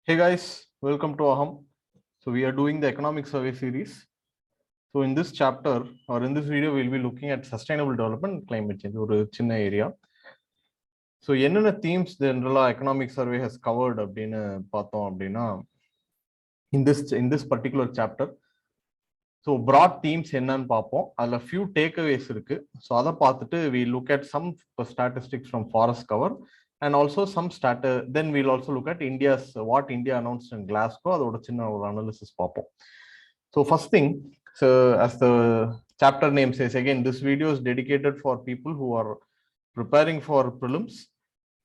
Hey guys, welcome to AHAM. So we are doing the economic survey series. So in this chapter or in this video, we'll be looking at sustainable development and climate change or a chinna area. So என்னென்ன themes the economic survey has covered அப்படின்னு பார்த்தோம் அப்படின்னா in this particular chapter. So broad themes என்னன்னு பார்ப்போம். அதுல few takeaways இருக்கு. So அதை பார்த்துட்டு we look at some statistics from forest cover. And also some then we'll also look at what India announced in Glasgow. அதோட சின்ன ஒரு analysis பார்ப்போம். So first thing, so as the chapter name says, again, this video is dedicated for people who are preparing for prelims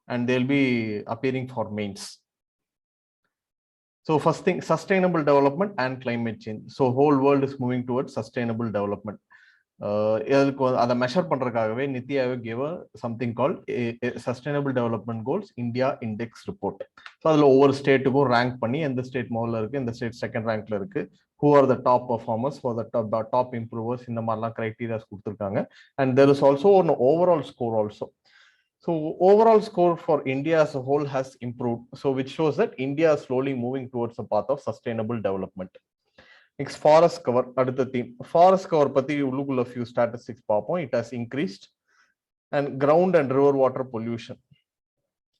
and they'll be appearing for mains. So first thing, sustainable development and climate change. So whole world is moving towards sustainable development. அதை measure பண்றதுக்காகவே NITI Aayog gave something called sustainable development goals India index report. So அதில் ஒவ்வொரு ஸ்டேட்டுக்கும் rank பண்ணி எந்த state முதல்ல இருக்கு, எந்த state second ரேங்க்ல இருக்கு, who are the top performers for the top improvers, இந்த மாதிரிலாம் கிரைட்டீரியாஸ் கொடுத்துருக்காங்க. And there is also one overall score also. So overall score for India as a whole has improved. So which shows that India is slowly moving towards a path of sustainable development. Next, forest cover, அடுத்த theme. Forest cover பத்தி உள்ளுக்குள்ள few statistics பார்ப்போம். It has increased. And ground and river water pollution.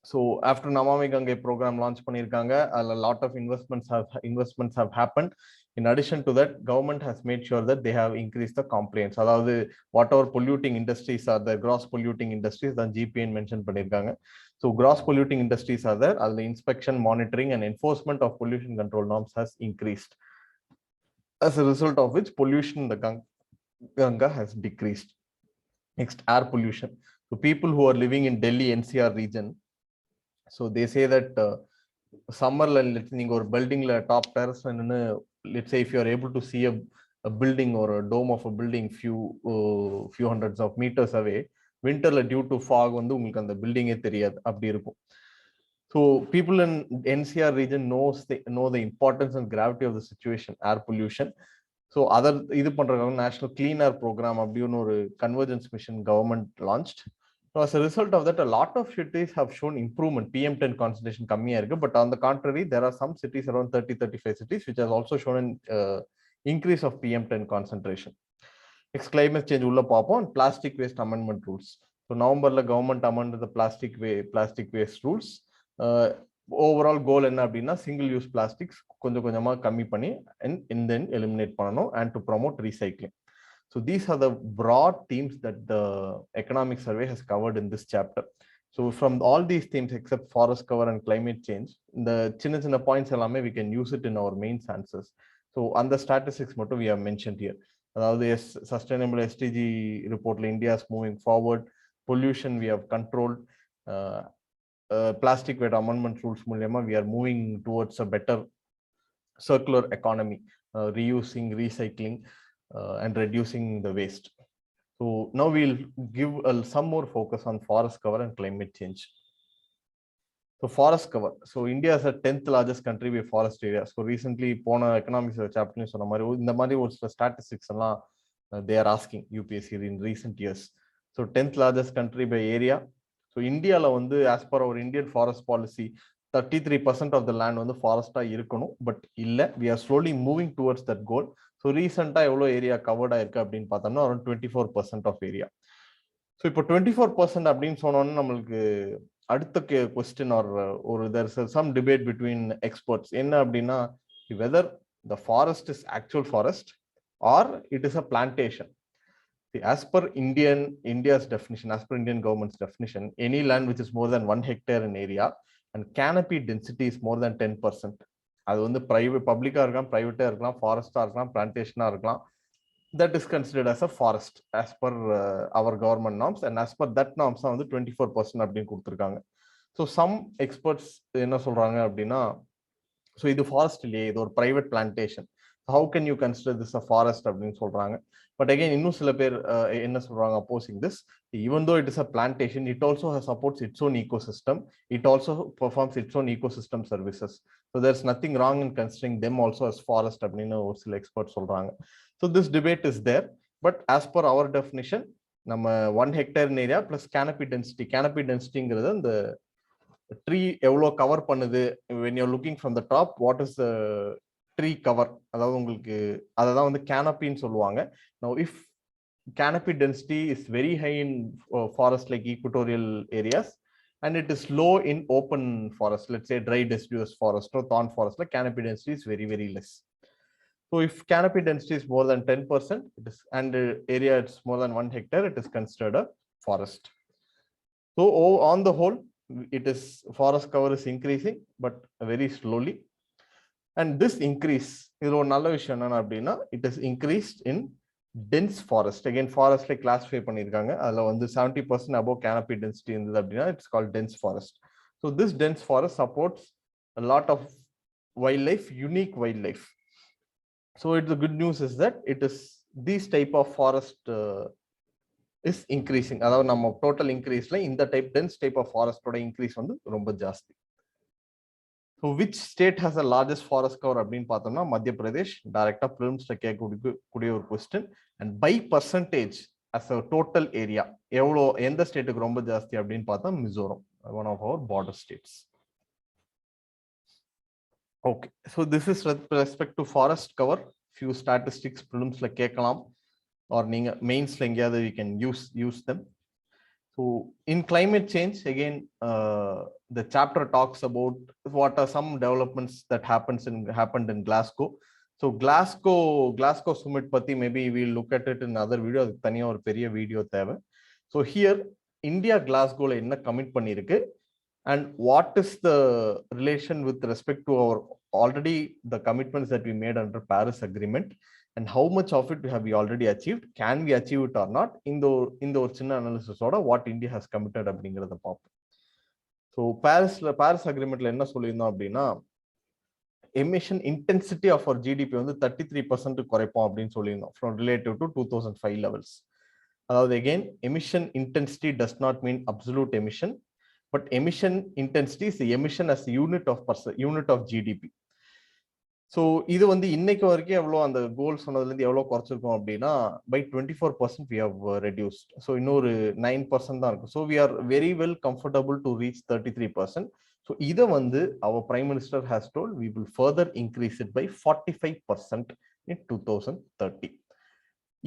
So after Namami Gange program launch பண்ணிருக்காங்க, a lot of investments have happened. In addition to that, government has made sure that they have increased the compliance. அதாவது whatever polluting industries are there, gross polluting industries, தான் GPN mention பண்ணிருக்காங்க. So gross polluting industries are there. The inspection, monitoring and enforcement of pollution control norms has increased. As a result of which pollution in the Ganga has decreased. Next, air pollution. So people who are living in Delhi NCR region, so they say that summer நீங்க ஒரு buildingல top terrace நின்னு, let's say if you are able to see a building or a dome of a building few hundreds of meters away, winterல due to fog வந்து உங்களுக்கு அந்த பில்டிங்கே தெரியாது, அப்படி இருக்கும். So people in NCR region know the importance and gravity of the situation, air pollution. So other இது பண்றாங்க, national clean air program அப்படினு ஒரு convergence mission government launched. So as a result of that, a lot of cities have shown improvement. PM10 concentration கம்மியா இருக்கு, but on the contrary, there are some cities around 30-35 cities which has also shown an increase of PM10 concentration. Next, climate change உள்ள பார்ப்போம். Plastic waste amendment rules. So நவம்பர்ல government amended the plastic waste rules. Overall goal என்ன அப்படின்னா single use plastics கொஞ்சம் கொஞ்சமா கம்மி பண்ணி and then eliminate பண்ணணும் and to promote recycling. So these are the broad themes that the economic survey has covered in this chapter. So from all these themes except forest cover and climate change, the சின்ன points எல்லாமே we can use it in our main answers. So on the statistics மட்டும் we have mentioned here. அதாவது sustainable SDG reportல India is moving forward. Pollution we have controlled. Plastic waste amendment rules மூலமா we are moving towards a better circular economy, reusing, recycling, and reducing the waste. So now we'll give some more focus on forest cover and climate change. So forest cover. So India is the 10th largest country by forest area. So recently போன economics chapter சொன்ன மாதிரி இந்த மாதிரி ஒரு statistics எல்லாம் they are asking UPSC in recent years. So 10th largest country by area. So இந்தியால வந்து as per our Indian forest policy 33% of the land வந்து ஃபாரஸ்டா இருக்கணும், பட் இல்ல, we are slowly moving towards that goal. So ரீசெண்டாக எவ்வளோ area covert ஆயிருக்கு அப்படின்னு பார்த்தோம்னா அரௌண்ட் 24% ஆஃப் ஏரியா. ஸோ இப்போ 24% அப்படின்னு சொன்னோன்னா நம்மளுக்கு அடுத்த கொஸ்டின் ஒரு there's some debate between experts. என்ன அப்படின்னா, whether the forest is actual forest or it is a plantation. As per India's definition, as per Indian government's definition, any land which is more than 1 hectare in area and canopy density is more than 10%. அது வந்து private பப்ளிக்கா இருக்கலாம், பிரைவேட்டா இருக்கலாம், ஃபாரஸ்டா இருக்கலாம், பிளான்டேஷனா இருக்கலாம், that is considered as a forest as per our government norms, and as per that norms வந்து 24% அப்படின்னு கொடுத்துருக்காங்க. ஸோ சம் எக்ஸ்பர்ட்ஸ் என்ன சொல்றாங்க அப்படின்னா, ஸோ இது ஃபாரஸ்ட் இல்லையே, இது ஒரு private plantation, how can you consider this a forest அப்படின்னு சொல்றாங்க. But again, இன்னும் சில பேர் என்ன சொல்றாங்க opposing this, even though it is a plantation, it also supports its own ecosystem, it also performs its own ecosystem services. So there's nothing wrong in considering them also as forest அப்படின்னு ஒரு சில expert சொல்றாங்க. So this debate is there, but as per our definition, நம்ம 1 hectare in area plus canopy densityங்கிறது அந்த tree எவ்வளோ cover பண்ணுது, when you're looking from the top, what is the tree cover, அதாவது உங்களுக்கு அதை தான் வந்து கேனப்பின்னு சொல்லுவாங்க. now if canopy density is very high in forest like equatorial areas and it is low in open forest, let's say dry deciduous forest or thorn forest, like canopy density is very very less. So if canopy density is more than 10%, it is, and area is more than 1 hectare, it is considered a forest. So on the whole, it is forest cover is increasing but very slowly. And this increase, இது ஒரு நல்ல விஷயம் என்னன்னா அப்படின்னா, it is increased in dense forest. Again, forest like classify பண்ணிருக்காங்க. அதுல வந்து 70% above canopy density இருந்தது அப்படின்னா, it's called dense forest. So this dense forest supports a lot of wildlife, unique wildlife. So the good news is that it is this type of forest is increasing. அதாவது நம்ம total இன்க்ரீஸ்ல இந்த type dense type of ஃபாரஸ்டோட increase வந்து ரொம்ப ஜாஸ்தி. So which state has a largest forest cover அப்படின்னு பார்த்தோம்னா மத்திய பிரதேஷ். டைரக்டா பிலிம்ஸ்ல கேட்கக்கூடிய ஒரு question. And by percentage as a total area எவ்வளோ எந்த ஸ்டேட்டுக்கு ரொம்ப ஜாஸ்தி அப்படின்னு பார்த்தா Mizoram, one of our border states. Okay, so this is respect to forest cover. Few statistics பிலிம்ஸ்ல கேட்கலாம், or நீங்க மெயின்ஸ்ல எங்கேயாவது you can use them. So in climate change, again, the chapter talks about what are some developments that happened in Glasgow. So Glasgow summit patti maybe we'll look at it in another video. அதுக்கு தனியா ஒரு பெரிய video தேவை. So here India Glasgowல என்ன commit பண்ணிருக்கு, and what is the relation with respect to our already the commitments that we made under Paris Agreement, and how much of it have we already achieved, can we achieve it or not, in the சின்ன analysis ஓட what India has committed அப்படிங்கறத பார்ப்போம். So Paris அக்ரிமெண்ட்ல என்ன சொல்லியிருந்தோம் அப்படின்னா, emission intensity of our GDP வந்து 33% குறைப்போம் அப்படின்னு சொல்லியிருந்தோம் from relative to 2005 levels. அதாவது again, emission intensity does not mean absolute emission, but emission intensity is the emission as a unit of GDP. So இது வந்து இன்னைக்கு வரைக்கும் எவ்வளோ அந்த கோல் சொன்னதுலேருந்து எவ்வளோ குறைச்சிருக்கோம் அப்படின்னா, by 24% we have reduced. So இன்னொரு 9% தான் இருக்கும். So we are very well comfortable to reach 33%. So இதை வந்து our Prime Minister has told we will further increase it by 45% in 2030.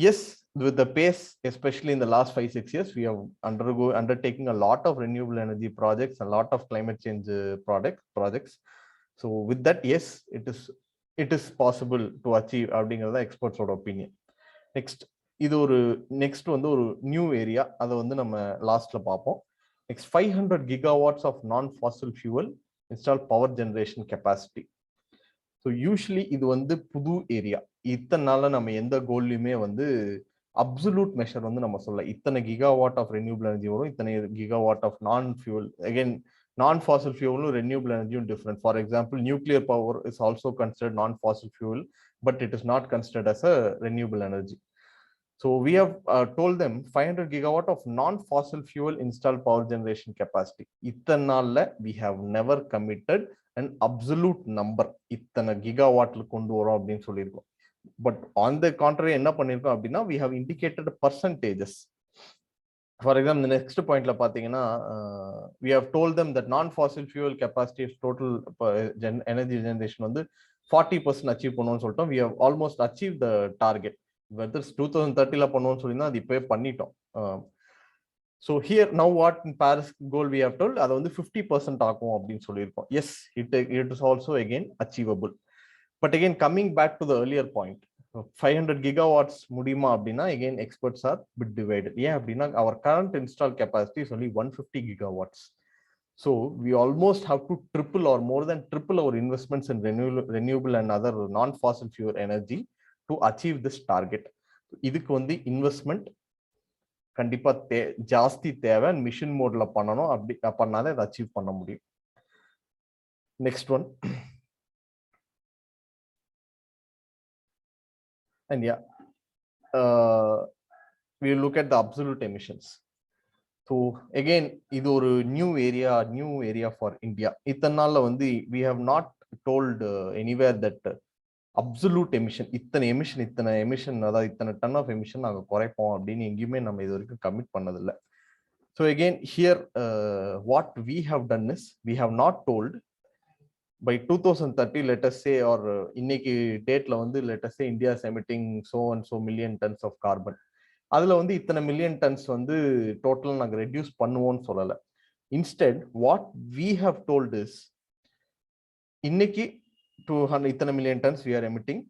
Yes, with the pace, especially in the last 5-6 years, we have undertaking a lot of renewable energy projects, a lot of climate change projects. So with that, yes, it is possible to achieve அப்படிங்கிறது தான் எக்ஸ்பர்ட்ஸோட opinion. Next வந்து ஒரு new area, அதை வந்து நம்ம லாஸ்ட்ல பார்ப்போம். Next 500 gigawatts of non-fossil fuel installed power generation capacity. So usually இது வந்து புது ஏரியா. இத்தனை நாள்ல நம்ம எந்த கோல்லையுமே வந்து அப்சல்யூட் மெஷர் வந்து நம்ம சொல்ல இத்தனை கிகாவாட் ஆஃப் ரெனியூபிள் எனர்ஜி வரும், இத்தனை கிகாவாட் ஆஃப் நான் fuel. Again non-fossil fuel and renewable energy are different. For example, nuclear power is also considered non-fossil fuel, but it is not considered as a renewable energy. So we have told them 500 gigawatt of non-fossil fuel installed power generation capacity. Ithanalla we have never committed an absolute number. Ithana gigawatt kondu varom appdin sollirkom. But on the contrary, enna pannirkom appadina, we have indicated percentages. For example, the next point la pathina, we have told them that non-fossil fuel capacity of total energy generation வந்து 40% achieve பண்ணுவோம்னு சொல்லிட்டோம். We have almost achieved the target. Whether 2030ல பண்ணுவோம்னு சொல்லினா அது இப்பவே பண்ணிட்டோம். So here now what in Paris goal we have told, அது வந்து 50% ஆகும் அப்படின்னு சொல்லியிருக்கோம். Yes, it is also again achievable. But again, coming back to the earlier point, 500 gigawatts முடியுமா அப்படின்னா, again experts are bit divided. ஏன் அப்படின்னா, our current installed capacity is only 150 gigawatts. So we almost have to triple or more than triple our investments in renewable and other non-fossil fuel energy to achieve this target. இதுக்கு வந்து investment கண்டிப்பா ஜாஸ்தி தேவை. Machine மோட்ல பண்ணணும், அப்படி பண்ணாதான் இதை அச்சீவ் பண்ண முடியும். Next one. And yeah, we look at the absolute emissions. So again, இது ஒரு new area for India. இத்தனால வந்து we have not told anywhere that absolute emission, இத்தனை emission, அதாவது இத்தனை டன் ஆஃப் எமிஷன் நாங்கள் குறைப்போம் அப்படின்னு எங்கேயுமே நம்ம இது வரைக்கும் கமிட் பண்ணதில்லை. So again, here, what we have done is, we have not told by 2030, let us say, or இன்னைக்கு டேட்ல வந்து let us say India is emitting so and so million tons of carbon. அதுல வந்து இத்தனை million tons வந்து total நாங்க reduce பண்ணுவோம்னு சொல்லல. Instead what we have told is, இன்னைக்கு 200 இத்தனை million tons we are emitting.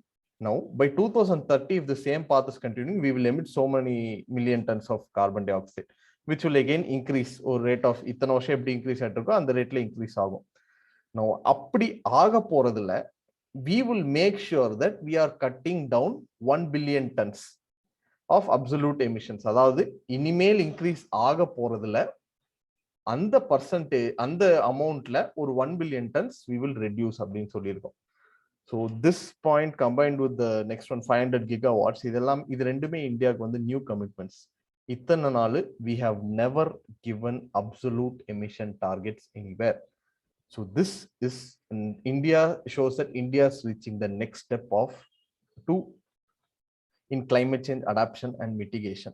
Now by 2030, if the same path is continuing, we will emit so many million tons of carbon dioxide, which will again increase or rate of இத்தனை வருஷம் எப்படி increase ஆயிட்டு இருக்கோ அந்த ரேட்ல increase ஆகும். Now அப்படி ஆக போறதுல we will make sure that we are cutting down 1 billion tons of absolute emissions. அதாவது இனிமேல் இன்க்ரீஸ் ஆக போறதுல அந்த பர்சன்டேஜ், அந்த அமௌண்ட்ல ஒரு 1 billion tons we will reduce அப்படின்னு சொல்லியிருக்கோம். So this point combined with the next one, 500 gigawatts, இதெல்லாம் இது ரெண்டுமே இந்தியாவுக்கு வந்து நியூ கமிட்மெண்ட்ஸ். இத்தனை நாள் we have never given absolute emission targets anywhere. So this is, India shows that India is reaching the next step of two in climate change adaptation and mitigation.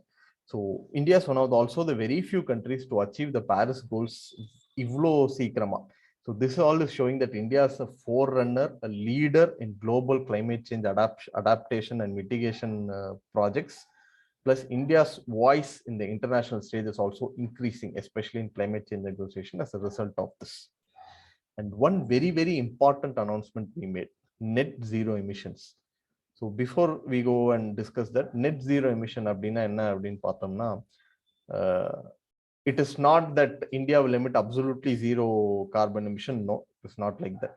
So India is one of also the very few countries to achieve the Paris goals ivlo seekrama. So this all is showing that India is a forerunner, a leader in global climate change adaptation and mitigation projects. Plus India's voice in the international stage is also increasing, especially in climate change negotiation as a result of this. And one very, very important announcement we made, net zero emissions. So before we go and discuss that, net zero emission அப்படின்னா என்ன அப்படின்னு பார்த்தோம்னா, it is not that India will emit absolutely zero carbon emission. No, it's not like that.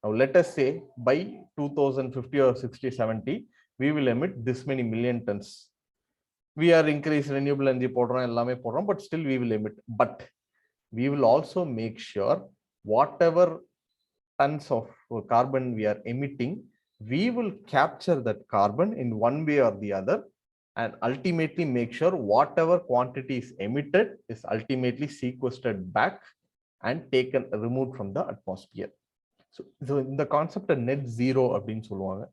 Now let us say by 2050 or 60, 70, we will emit this many million tons. We are increasing renewable energy போடுறோம், எல்லாமே போடுறோம், but still we will emit. But we will also make sure whatever tons of carbon we are emitting, we will capture that carbon in one way or the other, and ultimately make sure whatever quantity is emitted is ultimately sequestered back and taken, removed from the atmosphere. So in the concept of net zero அப்படின்னு சொல்லுவாங்க.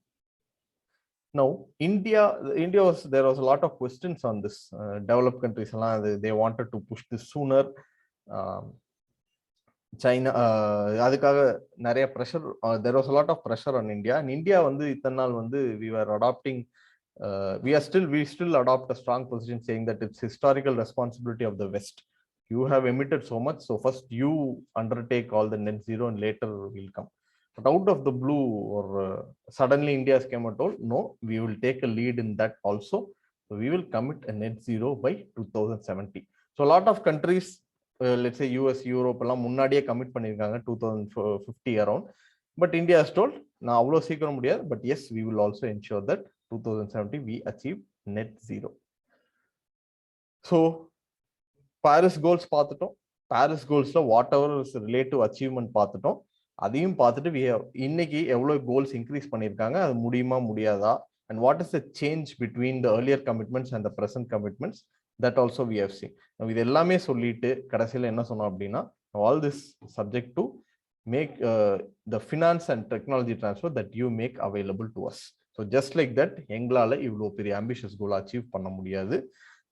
Now India was, there was a lot of questions on this. Developed countries they wanted to push this sooner. China, அதுக்காக நிறைய pressure, there was a lot of pressure on India. And India வந்து இத்தனை நாள் வந்து we were adopting, we still adopt a strong position saying that it's historical responsibility of the West. You have emitted so much, so first you undertake all the net zero and later we'll come. But out of the blue, or suddenly India came and told, no, we will take a lead in that also. So we will commit a net zero by 2070. So a lot of countries, let's say US, Europe எல்லாம் முன்னாடியே commit பண்ணிருக்காங்க 2050 around. But India has told, நான் அவ்வளோ சீக்கிரம் முடியாது, but yes, we will also ensure that 2070 we achieve net zero. So Paris goals பார்த்துட்டோம். Paris goalsல whatever is related achievement பார்த்துட்டோம். அதையும் பார்த்துட்டு we have இன்னைக்கு எவ்வளவு கோல்ஸ் இன்க்ரீஸ் பண்ணிருக்காங்க, அது முடியுமா முடியாதா, and what is the change between the earlier commitments and the present commitments, that also we have seen. இது எல்லாமே சொல்லிட்டு கடைசியில் என்ன சொன்னோம் அப்படின்னா, all this subject to make the finance and technology transfer that you make available to us. So just like that, எங்களால இவ்வளோ பெரிய ambitious goal achieve பண்ண முடியாது.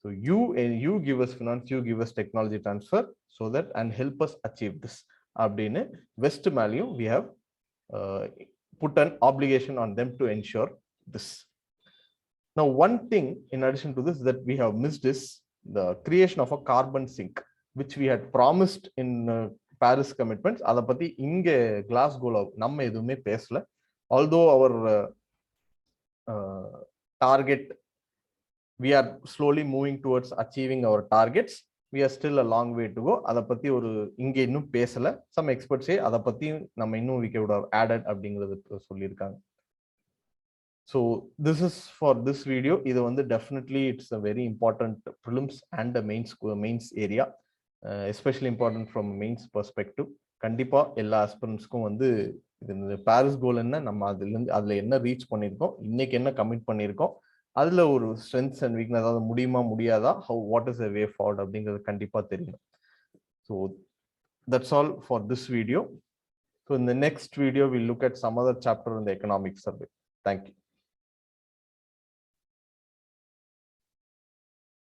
So you give us finance, you give us technology transfer, so that and help us achieve this. அப்படின்னு West மேலேயும் we have put an obligation on them to ensure this. Now one thing in addition to this that we have missed is the creation of a carbon sink, which we had promised in Paris commitments. அதை பத்தி இங்க கிளாஸ்கோல நம்ம எதுவுமே பேசல. Although our target, we are slowly moving towards achieving our targets, we are still a long way to go. அதை பத்தி ஒரு இங்க இன்னும் பேசல. Some experts say அதை பத்தி நம்ம இன்னும் we could have added அப்படிங்கிறது சொல்லியிருக்காங்க. So this is for this video. இது வந்து definitely it's a very important prelims and the mains area, especially important from mains perspective. கண்டிப்பா எல்லா ஆஸ்பிரண்ட்ஸ்க்கும் வந்து இது பாரிஸ் கோல் என்ன, நம்ம அதுல என்ன ரீச் பண்ணியிருக்கோம், இன்னைக்கு என்ன கமிட் பண்ணியிருக்கோம், அதுல ஒரு ஸ்ட்ரென்த்ஸ் அண்ட் வீக்னஸ், அதாவது முடியுமா முடியாதா, what is a way forward அப்படிங்கிறது கண்டிப்பா தெரியும். So that's all for this video. So in the next video we'll look at some other chapter in the economic survey. Thank you.